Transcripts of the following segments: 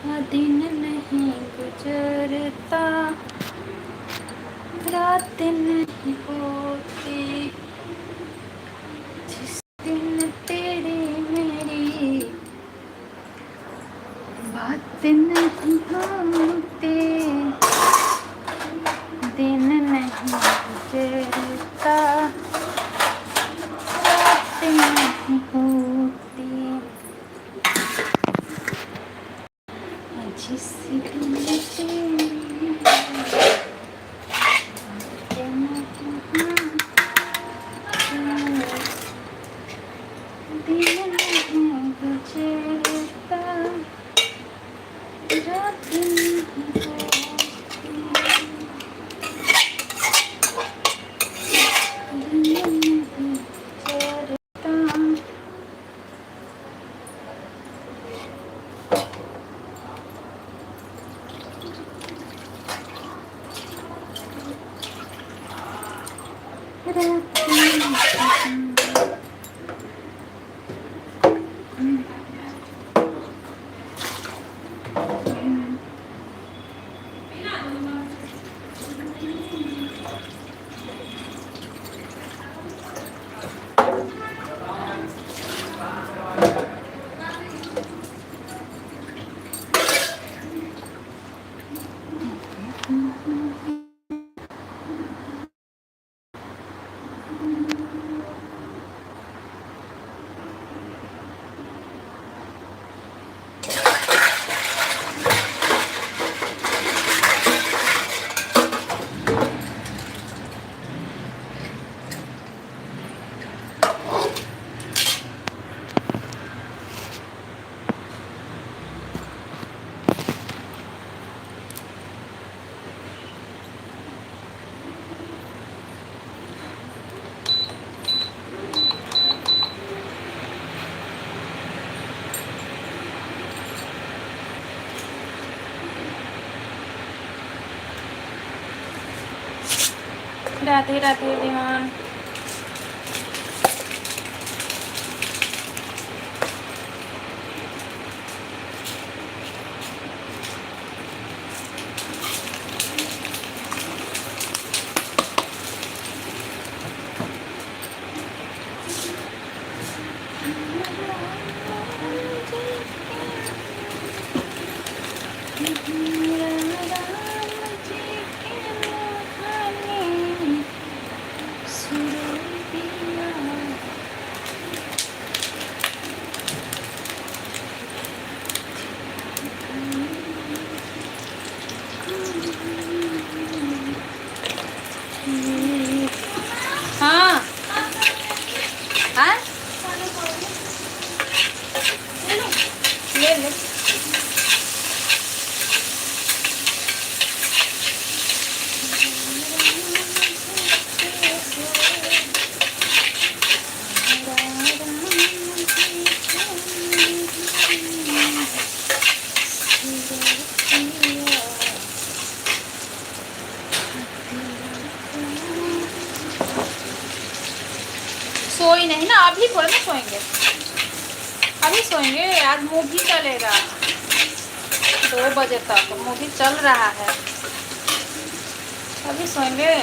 दिन नहीं गुजरता, रात नहीं होती, जिस दिन तेरी मेरी बात नहीं होती, दिन नहीं गुजरता, रात नहीं होती, जिस दिन तेरी दिन नहीं गुजरता, रात नहीं होती, दिन नहीं गुजरता। राधे राधे विमान। हाँ हाँ ले ले। सोई नहीं ना, अभी थोड़ा ना सोएंगे, अभी सोएंगे। आज मूवी चलेगा 2 बजे तक, मूवी चल रहा है, अभी सोएंगे।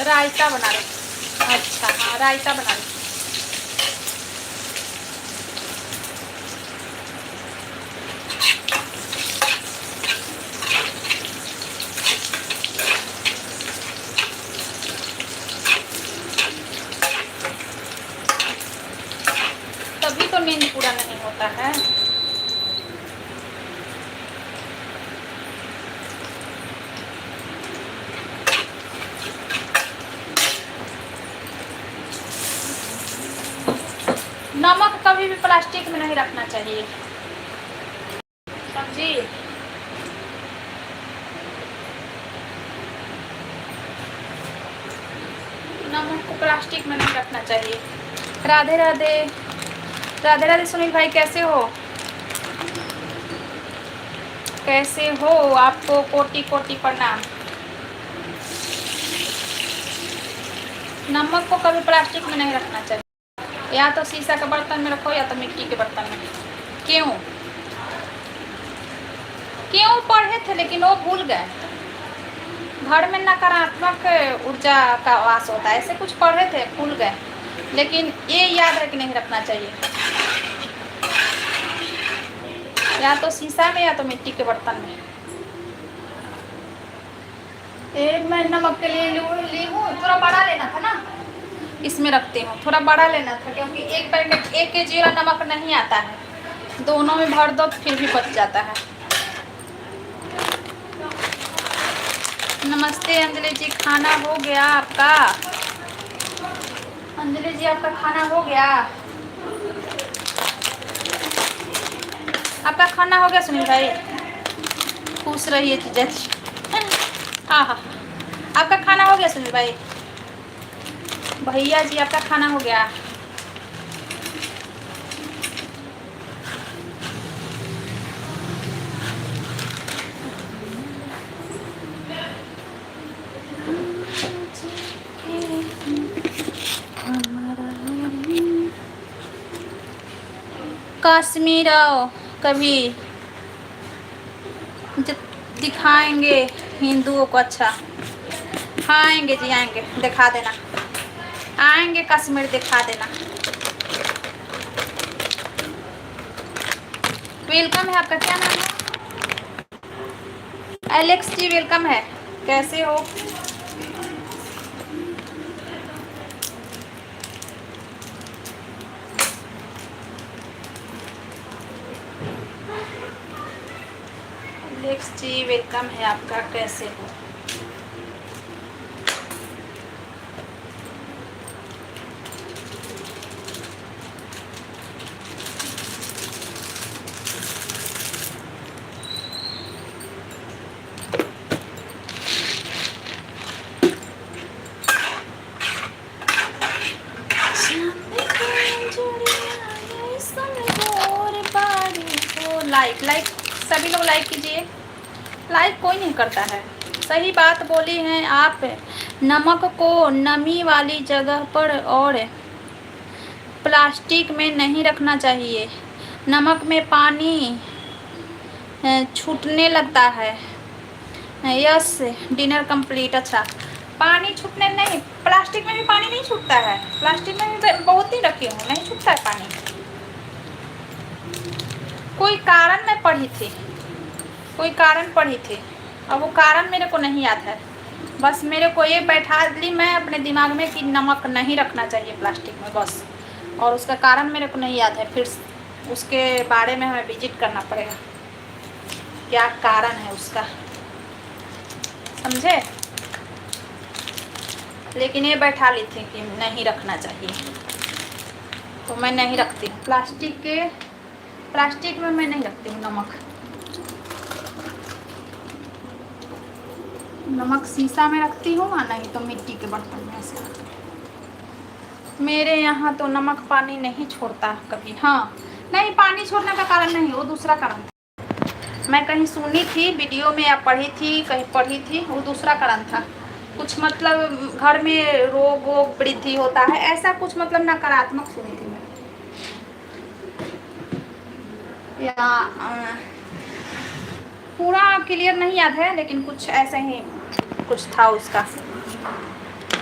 रायता बना रहे। अच्छा हाँ, रायता बना रहे। तभी तो नींद पूरा नहीं होता है। नमक कभी भी प्लास्टिक में नहीं रखना चाहिए, समझी। नमक को प्लास्टिक में नहीं रखना चाहिए। राधे राधे। राधे राधे सुनील भाई, कैसे हो? कैसे हो? आपको कोटि कोटि प्रणाम। नमक को कभी प्लास्टिक में नहीं रखना चाहिए। या तो शीशा के बर्तन में रखो या तो मिट्टी के बर्तन में। क्यों क्यों पढ़े थे लेकिन वो भूल गए। घर में नकारात्मक ऊर्जा का वास होता है, ऐसे कुछ पढ़े थे भूल गए, लेकिन ये याद है कि नहीं रखना चाहिए। या तो शीशा में या तो मिट्टी के बर्तन में। एक मैं नमक के लिए ली हूँ, थोड़ा बड़ा लेना था ना, इसमें रखती हूँ, थोड़ा बड़ा लेना था क्योंकि एक पैकेट 1 kg वाला नमक नहीं आता है, दोनों में भर दो फिर भी बच जाता है। नमस्ते अंजलि जी, खाना हो गया आपका? अंजलि जी आपका खाना हो गया? आपका खाना हो गया सुनील भाई? खुश रहिए जीजा जी। हाँ हाँ, आपका खाना हो गया सुनील भाई? भैया जी आपका खाना हो गया? कश्मीर आओ कभी, दिखाएंगे हिंदुओं को। अच्छा हाँ आएंगे जी, आएंगे, दिखा देना, आएंगे कश्मीर दिखा देना। वेलकम है, आपका क्या नाम है? एलेक्स जी वेलकम है, कैसे हो? एलेक्स जी वेलकम है आपका, कैसे हो? लाइक सभी लोग लाइक कीजिए, लाइक कोई नहीं करता है। सही बात बोली हैं आप, नमक को नमी वाली जगह पर और प्लास्टिक में नहीं रखना चाहिए, नमक में पानी छूटने लगता है। Yes dinner complete. अच्छा पानी छूटने नहीं, प्लास्टिक में भी पानी नहीं छूटता है, प्लास्टिक में भी बहुत ही रखी हूँ, नहीं छूटता है पानी। कोई कारण मैं पढ़ी थी, कोई कारण पढ़ी थी, अब वो कारण मेरे को नहीं याद है, बस मेरे को ये बैठा ली मैं अपने दिमाग में कि नमक नहीं रखना चाहिए प्लास्टिक में, बस। और उसका कारण मेरे को नहीं याद है, फिर उसके बारे में हमें विजिट करना पड़ेगा, क्या कारण है उसका, समझे? लेकिन ये बैठा ली थी कि नहीं रखना चाहिए, तो मैं नहीं रखती प्लास्टिक में मैं नहीं रखती हूँ नमक शीशा में रखती हूँ, नहीं तो मिट्टी के बर्तन में ऐसे। मेरे यहाँ तो नमक पानी नहीं छोड़ता कभी। हाँ नहीं, पानी छोड़ने का कारण नहीं, वो दूसरा कारण था, मैं कहीं सुनी थी वीडियो में या पढ़ी थी, कहीं पढ़ी थी, वो दूसरा कारण था, कुछ मतलब घर में रोग वृद्धि होता है, ऐसा कुछ मतलब नकारात्मक सुनी थी मैं, या पूरा क्लियर नहीं याद है, लेकिन कुछ ऐसे ही कुछ था उसका,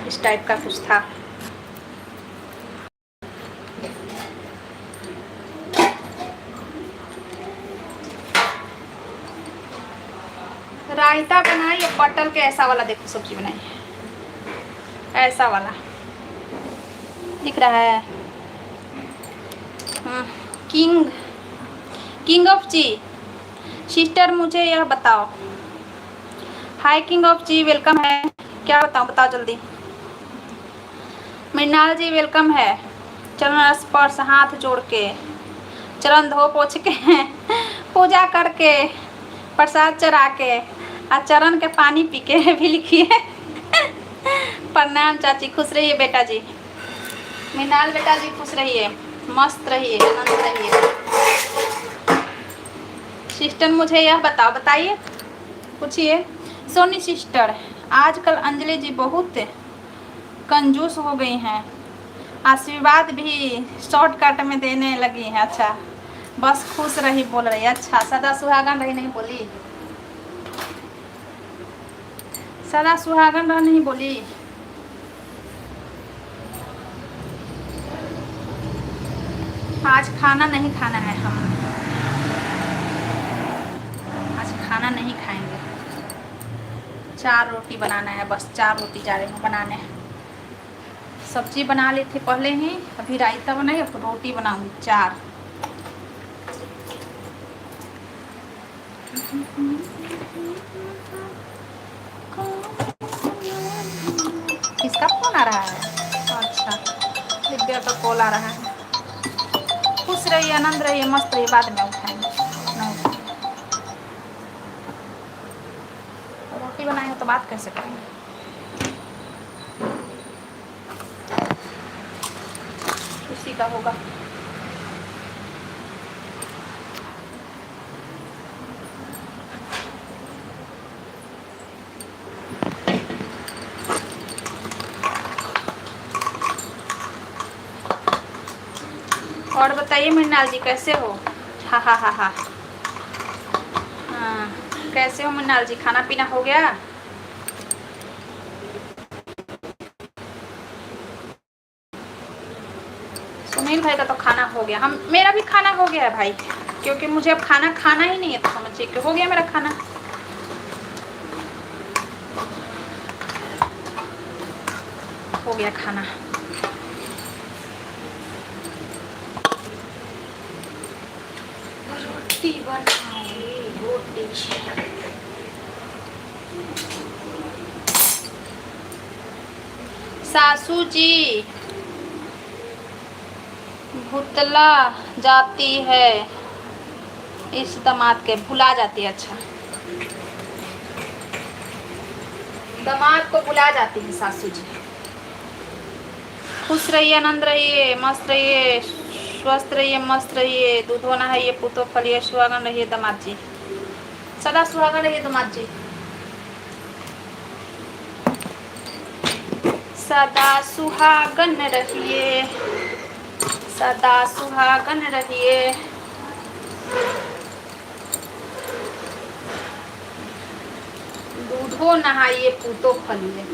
इस टाइप का कुछ था। रायता बनाई या बटर के ऐसा वाला, देखो सब्जी बनाई ऐसा वाला दिख रहा है। किंग ऑफ जी सिस्टर मुझे यह बताओ। हाय किंग ऑफ जी वेलकम है, क्या बताऊँ, बताओ जल्दी। मृणाल जी वेलकम है। चरण स्पर्श हाथ जोड़ के, चरण धो पोछ के पूजा करके, प्रसाद चढ़ा के और चरण के पानी पी के भी लिखिए। प्रणाम चाची, खुश रहिए बेटा जी। मृणाल बेटा जी खुश रहिए, मस्त रहिए, आनंद रहिए। सिस्टर मुझे यह बताओ, बताइए, पूछिए। सोनी सिस्टर आजकल अंजलि जी बहुत कंजूस हो गई हैं, आशीर्वाद भी शॉर्टकट में देने लगी है। अच्छा, बस खुश रही बोल रही है। अच्छा, सदा सुहागन रही नहीं बोली, सदा सुहागन रह नहीं बोली। आज खाना नहीं खाना है, हम आज खाना नहीं खाएंगे। 4 रोटी बनाना है, बस 4 रोटी जा रही हूँ बनाने। सब्जी बना ली थी पहले ही, अभी रायता बनाई, अब रोटी बनाऊंगी 4। किसका फोन आ रहा है? अच्छा, दिव्या का कॉल आ रहा है। खुश रहिए, आनंद रहिए, मस्त रहिए, बाद में उठाएंगे। रोटी बनाएंगे तो बात कैसे करेंगे? उसी का होगा। और बताइए मृणाल जी, कैसे हो? हा हा हा हा। हाँ, कैसे हो मृणाल जी? खाना पीना हो गया? सुनील भाई का तो खाना हो गया, हम मेरा भी खाना हो गया है भाई, क्योंकि मुझे अब खाना खाना ही नहीं है, तो समझिए कि हो गया मेरा खाना। हो गया खाना। रोटी बनाए, रोटी। सासू जी भुतला जाती है इस दामाद के, भुला जाती है। अच्छा, दामाद को भुला जाती है सासू जी। खुश रहिए, आनंद रहिए, मस्त रहिए, स्वस्थ रहिए, मस्त रहिए, दूधो नहाइए, पुतो फलिए, सुहागन रहिए दामाद जी, सदा सुहागन रहिए दामाद जी, सदा सुहागन रहिए, सदा सुहागन रहिए। दूधो नहाइए, पूतो फलिए।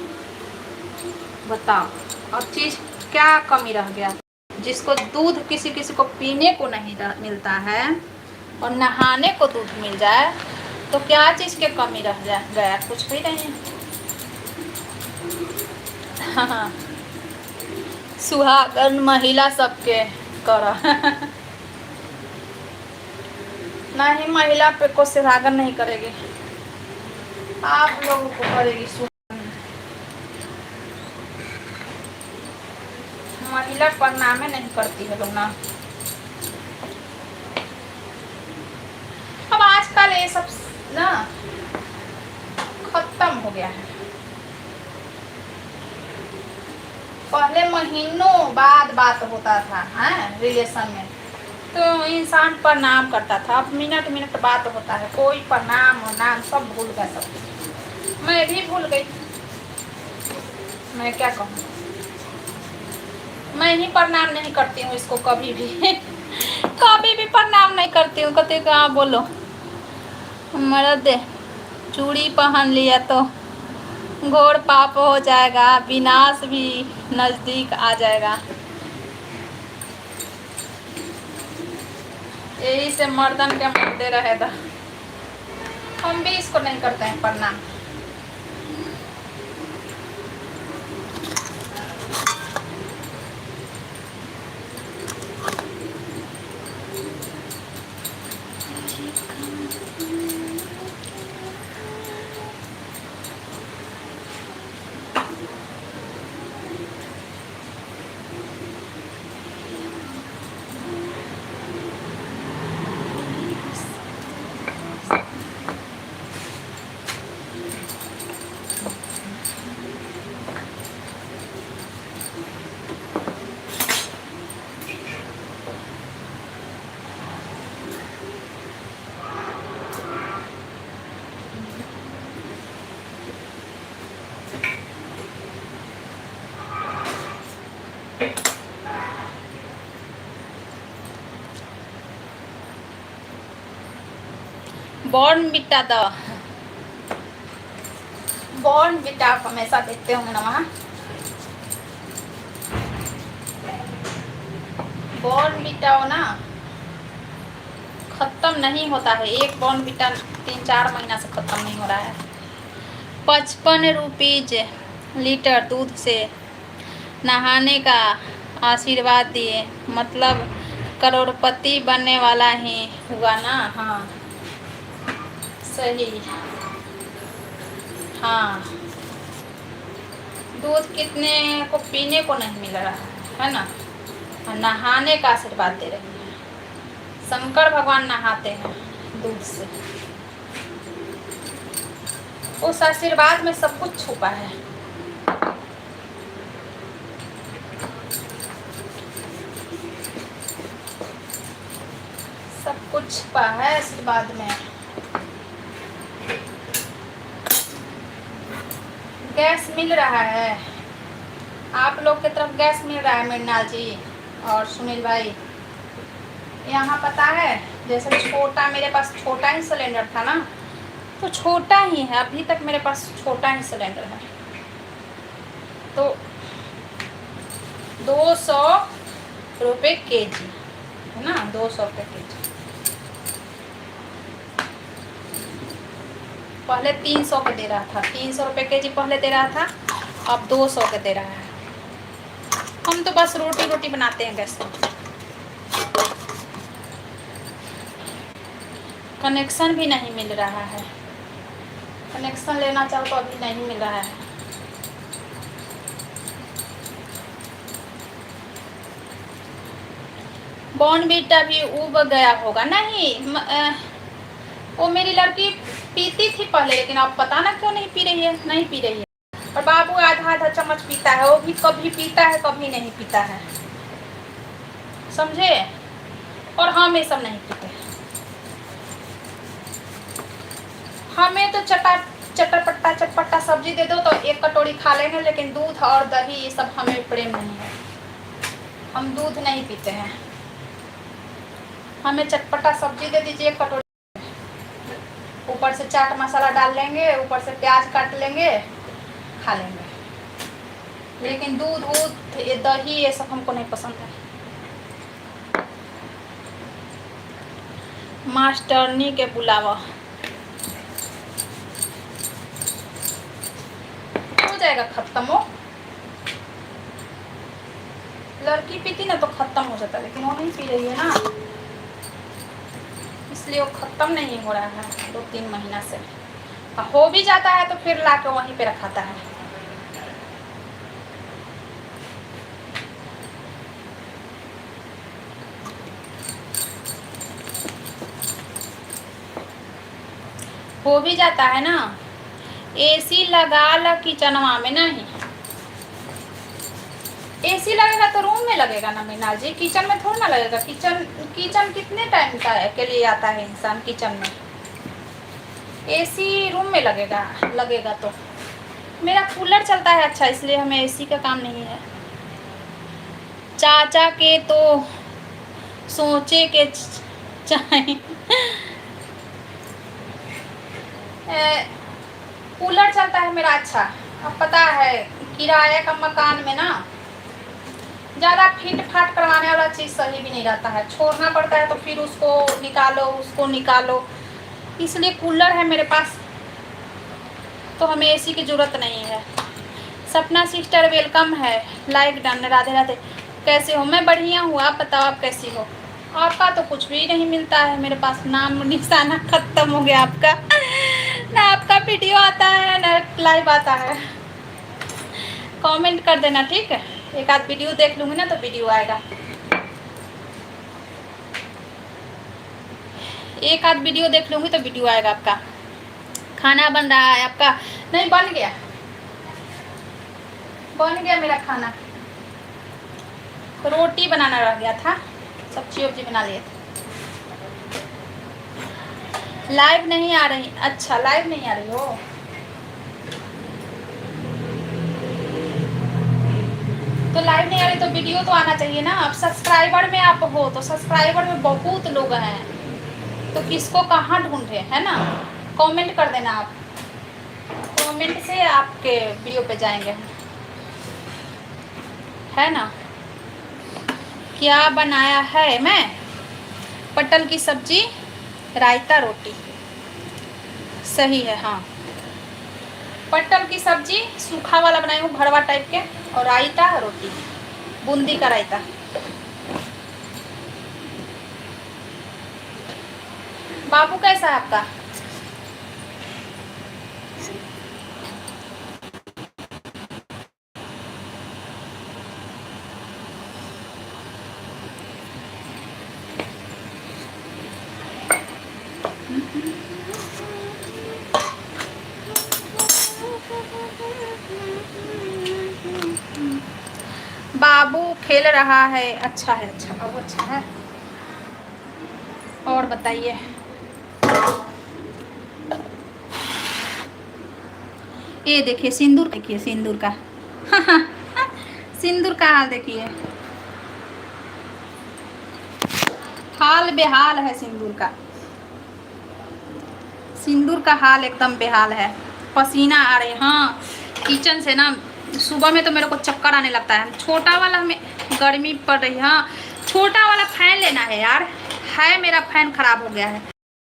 बताओ, और चीज क्या कमी रह गया? जिसको दूध किसी किसी को पीने को नहीं मिलता है और नहाने को दूध मिल जाए, तो क्या चीज के कमी रह गया? कुछ भी नहीं। हाँ, सुहागन महिला सबके कर नहीं, महिला पे को सुहागन नहीं करेगी, आप लोगों को करेगी। महिला प्रणाम नहीं करती है लोग ना। अब आजकल ये सब ना खत्म हो गया है। पहले महीनों बाद बात होता था, हैं, रिलेशन में, तो इंसान प्रणाम करता था। अब मिनट मिनट बात होता है, कोई प्रणाम और नाम सब भूल गया। सब मैं भी भूल गई, मैं क्या कहूँ। मैं ही प्रणाम नहीं करती हूँ इसको कभी भी कभी भी प्रणाम नहीं करती हूँ। कहते कहाँ बोलो, मर्द चूड़ी पहन लिया तो घोर पाप हो जाएगा, विनाश भी नजदीक आ जाएगा। यही से मर्दन के मुद्दे रहे था। हम भी इसको नहीं करते हैं प्रणाम। बॉर्नविटा द बॉर्नविटा आप हमेशा देखते होंगे ना वहाँ। बॉर्नविटा हो ना, ख़त्म नहीं होता है। एक बॉर्नविटा 3-4 महीना से ख़त्म नहीं हो रहा है। 55 रुपीज़ लीटर दूध से नहाने का आशीर्वाद दिए, मतलब करोड़पति बनने वाला ही हुआ ना। हाँ सही। हाँ, दूध कितने को पीने को नहीं मिल रहा है ना, नहाने का आशीर्वाद दे रही है। शंकर भगवान नहाते हैं दूध से। उस आशीर्वाद में सब कुछ छुपा है। सब कुछ छुपा है आशीर्वाद में। गैस मिल रहा है आप लोग की तरफ? गैस मिल रहा है मृणाल जी और सुनील भाई? यहाँ पता है, जैसे छोटा, मेरे पास छोटा ही सिलेंडर था ना, तो छोटा ही है अभी तक मेरे पास, छोटा ही सिलेंडर है। तो 200 रुपये केजी है ना, 200 रुपये केजी। पहले 300 के दे रहा था, 300 रुपये केजी पहले दे रहा था, अब 200 के दे रहा है। हम तो बस रोटी बनाते हैं गैस पर। कनेक्शन भी नहीं मिल रहा है, कनेक्शन लेना चाहो तो अभी नहीं मिल रहा है। बॉर्नविटा भी उब गया होगा। नहीं, वो मेरी लड़की पीती थी पहले, लेकिन अब पता ना क्यों नहीं पी रही है, नहीं पी रही है। और बाबू आधा चम्मच पीता है, वो भी कभी पीता है कभी नहीं पीता है, समझे? और हम ये सब नहीं पीते। हमें तो चटपटा सब्जी दे दो तो 1 कटोरी खा लेंगे, लेकिन दूध और दही ये सब हमें प्रेम नहीं है। हम दूध नहीं पीते हैं। हमें चटपटा सब्जी दे दीजिए 1 कटोरी, ऊपर से चाट मसाला डाल लेंगे, ऊपर से प्याज काट लेंगे, खा लेंगे। लेकिन दूध दही ये सब हमको नहीं पसंद है। मास्टरनी के बुलावा हो जाएगा खत्म। हो लड़की पीती ना तो खत्म हो जाता, लेकिन वो नहीं पी रही है ना, इसलिए वो खत्म नहीं हो रहा है 2-3 महीना से। हो भी जाता है तो फिर लाके वहीं पे रखाता है। हो भी जाता है ना। एसी लगा ला किचनवा में। नहीं, एसी लगेगा तो रूम में लगेगा ना मीना जी, किचन में थोड़ा ना लगेगा। किचन कितने टाइम के लिए आता है इंसान किचन में? एसी रूम में लगेगा तो। मेरा कूलर चलता है अच्छा, इसलिए हमें एसी का काम नहीं है। चाचा के तो सोचे के चाहे कूलर चलता है मेरा अच्छा। अब पता है किराए का मकान में ना ज़्यादा फिट फाट करवाने वाला चीज़ सही भी नहीं रहता है, छोड़ना पड़ता है तो फिर उसको निकालो, इसलिए कूलर है मेरे पास, तो हमें एसी की ज़रूरत नहीं है। सपना सिस्टर वेलकम है, लाइक डन। राधे राधे, कैसे हो? मैं बढ़िया हूँ, आप बताओ आप कैसी हो? आपका तो कुछ भी नहीं मिलता है मेरे पास, नाम निशाना ख़त्म हो गया आपका। ना आपका वीडियो आता है ना लाइव आता है। कमेंट कर देना ठीक है, एक आध वीडियो देख लूँगी ना तो वीडियो आएगा। एक आध वीडियो देख लूँगी तो वीडियो आएगा आपका। खाना बन रहा है आपका? नहीं, बन गया मेरा खाना। रोटी बनाना रह गया था, सब्जी बना लिए थे। लाइव नहीं आ रही? अच्छा, लाइव नहीं आ रही हो तो लाइव नहीं आ रही तो वीडियो तो आना चाहिए ना। अब सब्सक्राइबर में आप हो तो सब्सक्राइबर में बहुत लोग हैं, तो किसको कहाँ ढूंढे, है ना? कमेंट कर देना आप, कमेंट से आपके वीडियो पे जाएंगे, है ना? क्या बनाया है मैं? पटल की सब्जी, रायता, रोटी। सही है, हाँ। पटल की सब्जी सूखा वाला बनाई हूँ, भरवा टाइप के, और रायता, रोटी, बूंदी का रायता। बाबू कैसा है आपका? बाबू खेल रहा है। अच्छा है, अच्छा, बाबू अच्छा है। और बताइए। ये देखिए सिंदूर, देखिए सिंदूर का सिंदूर का हाल देखिए, हाल बेहाल है सिंदूर का। सिंदूर का हाल एकदम बेहाल है। पसीना आ रही है। हाँ, किचन से ना सुबह में तो मेरे को चक्कर आने लगता है। छोटा वाला में गर्मी पड़ रही है। हाँ, छोटा वाला फैन लेना है यार, है मेरा फैन खराब हो गया है।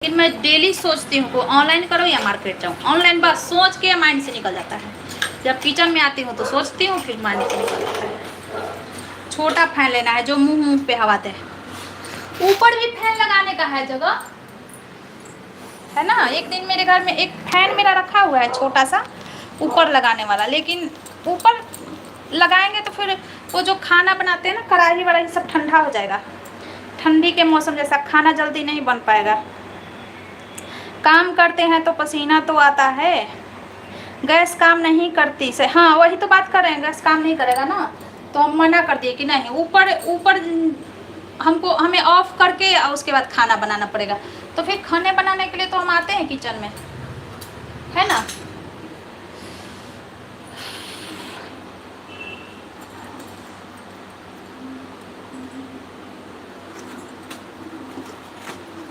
लेकिन मैं डेली सोचती हूँ को ऑनलाइन करो या मार्केट जाऊँ। ऑनलाइन बस सोच के माइंड से निकल जाता है। जब किचन में आती हूँ तो सोचती हूँ, फिर माइंड से निकल जाता है। छोटा फैन लेना है जो मुंह मुंह पे हवा दे। ऊपर भी फैन लगाने का है जगह, है ना? एक दिन मेरे घर में एक फैन मेरा रखा हुआ है छोटा सा ऊपर लगाने वाला, लेकिन ऊपर लगाएंगे तो फिर वो जो खाना बनाते हैं ना, कढ़ाई वढ़ाई सब ठंडा हो जाएगा। ठंडी के मौसम जैसा खाना जल्दी नहीं बन पाएगा। काम करते हैं तो पसीना तो आता है। गैस काम नहीं करती से, हाँ वही तो बात कर रहे हैं, गैस काम नहीं करेगा ना, तो हम मना कर दिए कि नहीं, ऊपर ऊपर हमें ऑफ करके और उसके बाद खाना बनाना पड़ेगा। तो फिर खाने बनाने के लिए तो हम आते हैं किचन में, है ना?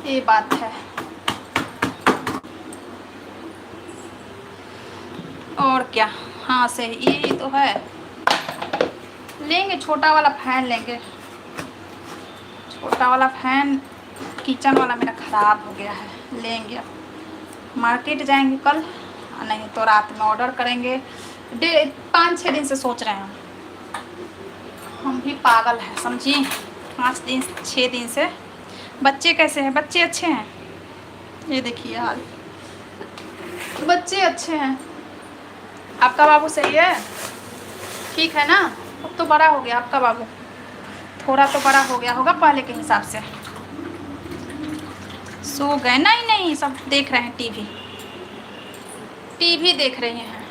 ये बात है। और क्या, हाँ सही, ये तो है। लेंगे छोटा वाला फैन लेंगे। छोटा वाला फैन, किचन वाला मेरा ख़राब हो गया है, लेंगे। मार्केट जाएंगे कल, नहीं तो रात में ऑर्डर करेंगे। 5-6 दिन से सोच रहे हैं। हम भी पागल हैं समझिए। 5-6 दिन से। बच्चे कैसे हैं? बच्चे अच्छे हैं, ये देखिए हाल, बच्चे अच्छे हैं। आपका बाबू सही है? ठीक है ना? अब तो बड़ा हो गया आपका बाबू, थोड़ा तो बड़ा हो गया होगा पहले के हिसाब से। सो गए? नहीं नहीं, सब देख रहे हैं टीवी, टीवी देख रहे हैं।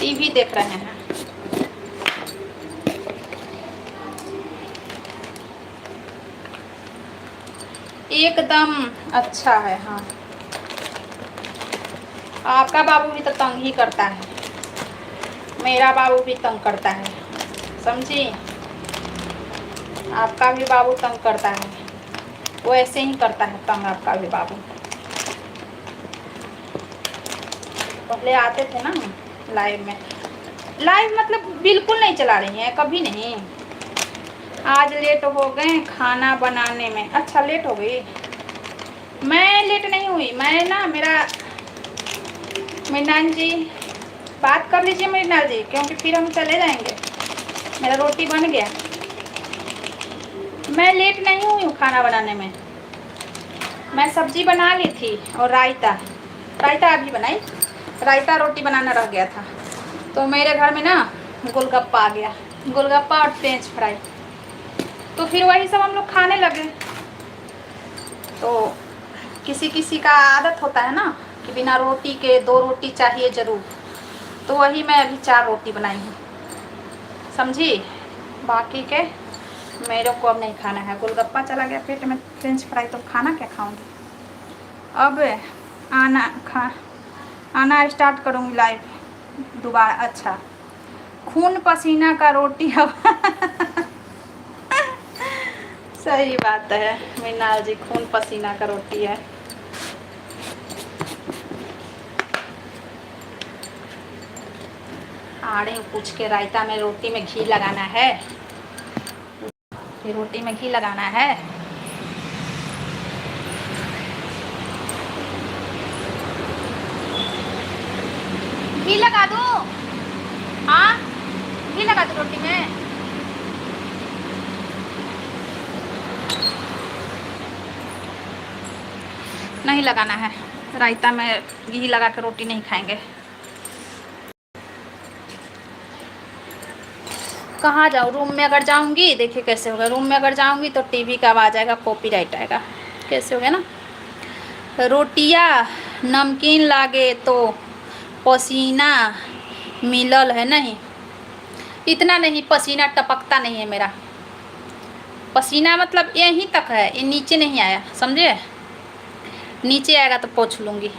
टीवी देख रहे हैं। एकदम अच्छा है। हाँ, आपका बाबू भी तो तंग ही करता है, मेरा बाबू भी तंग करता है, समझी? आपका भी बाबू तंग करता है, वो ऐसे ही करता है तंग आपका भी बाबू। पहले आते थे ना लाइव में, लाइव मतलब बिल्कुल नहीं चला रही हैं, कभी नहीं। आज लेट हो गए खाना बनाने में। अच्छा लेट हो गई? मैं लेट नहीं हुई, मैं ना मृणाल जी बात कर लीजिए मृणाल जी, क्योंकि फिर हम चले जाएंगे। मेरा रोटी बन गया, मैं लेट नहीं हुई हूँ खाना बनाने में। मैं सब्जी बना ली थी और रायता अभी बनाई, रायता रोटी बनाना रह गया था। तो मेरे घर में ना गोलगप्पा आ गया, गोलगप्पा और फ्रेंच फ्राई, तो फिर वही सब हम लोग खाने लगे। तो किसी किसी का आदत होता है ना कि बिना रोटी के 2 रोटी चाहिए ज़रूर, तो वही मैं अभी 4 रोटी बनाई हूँ, समझी? बाकी के मेरे को अब नहीं खाना है। गोलगप्पा चला गया पेट में, फ्रेंच फ्राई तो खाना क्या खाऊंगी। अब आना स्टार्ट करूँगी लाइव दोबारा। अच्छा, खून पसीना का रोटी अब सही बात है मृणाल जी, खून पसीना का रोटी है। आ रही हूँ पूछ के, रायता में रोटी में घी लगाना है, फिर रोटी में घी लगाना है। घी लगा दूँ? हाँ घी लगा दूँ रोटी में? नहीं लगाना है, रायता में घी लगा के रोटी नहीं खाएंगे। कहाँ जाऊँ? रूम में अगर जाऊँगी, देखिए कैसे होगा, रूम में अगर जाऊँगी तो टीवी का आवाज़ आएगा, कॉपीराइट आएगा, कैसे हो गया ना। रोटियाँ नमकीन लागे तो पसीना मिलल है नहीं, इतना नहीं, पसीना टपकता नहीं है मेरा। पसीना मतलब यहीं तक है, ये नीचे नहीं आया, समझे? नीचे आएगा तो पोंछ लूँगी।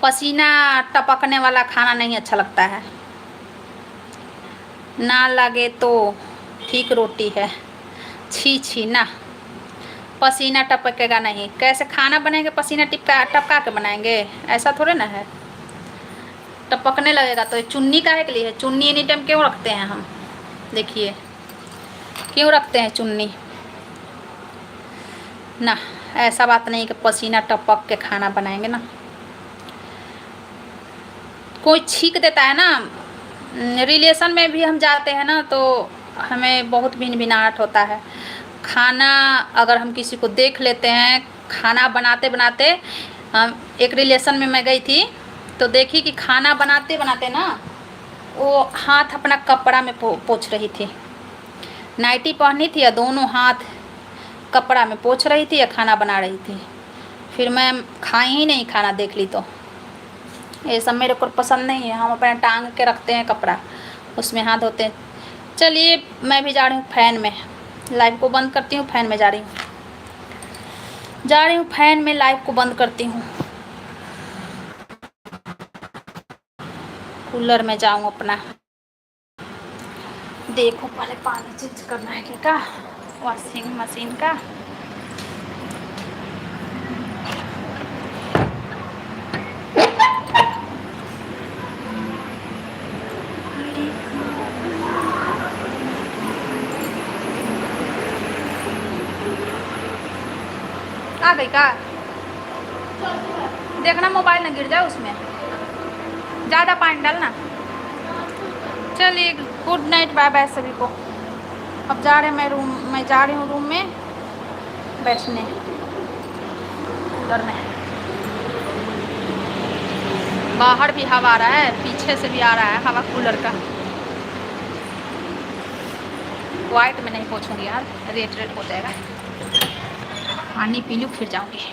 पसीना टपकने वाला खाना नहीं अच्छा लगता है। ना लगे तो ठीक रोटी है, छी छी ना, पसीना टपकेगा नहीं। कैसे खाना बनाएंगे? पसीना टपका के बनाएंगे? ऐसा थोड़े ना है, टपकने लगेगा। तो चुन्नी काहे के लिए है? चुन्नी एनी टाइम क्यों रखते हैं हम? देखिए क्यों रखते हैं चुन्नी ना, ऐसा बात नहीं कि पसीना टपक के खाना बनाएंगे ना। कोई छींक देता है ना, रिलेशन में भी हम जाते हैं ना तो हमें बहुत भिनभिनाहट होता है। खाना अगर हम किसी को देख लेते हैं खाना बनाते बनाते, हम एक रिलेशन में मैं गई थी तो देखी कि खाना बनाते बनाते ना वो हाथ अपना कपड़ा में पोंछ रही थी, नाइटी पहनी थी या दोनों हाथ कपड़ा में पोंछ रही थी या खाना बना रही थी। फिर मैं खाई ही नहीं खाना, देख ली तो। ये सब मेरे को पसंद नहीं है, हम अपने टांग के रखते हैं कपड़ा, उसमें हाथ धोते हैं। चलिए मैं भी जा रही हूँ फैन में, लाइव को बंद करती हूँ, फैन में जा रही हूँ फैन में, लाइव को बंद करती हूँ, कूलर में जाऊँ अपना। देखो पहले पानी चेंज करना है क्या वॉशिंग मशीन का। आ गई का? देखना मोबाइल ना गिर जाए उसमें, ज़्यादा पानी डालना। चलिए गुड नाइट, बाय बाय सभी को। अब जा रहे हैं मैं जा रही हूँ रूम में बैठने, कूलर में। बाहर भी हवा आ रहा है, पीछे से भी आ रहा है हवा कूलर का। वाइट में नहीं पोंछूंगी यार, रेड रेड हो जाएगा। पानी पी लूँ फिर जाऊँगी।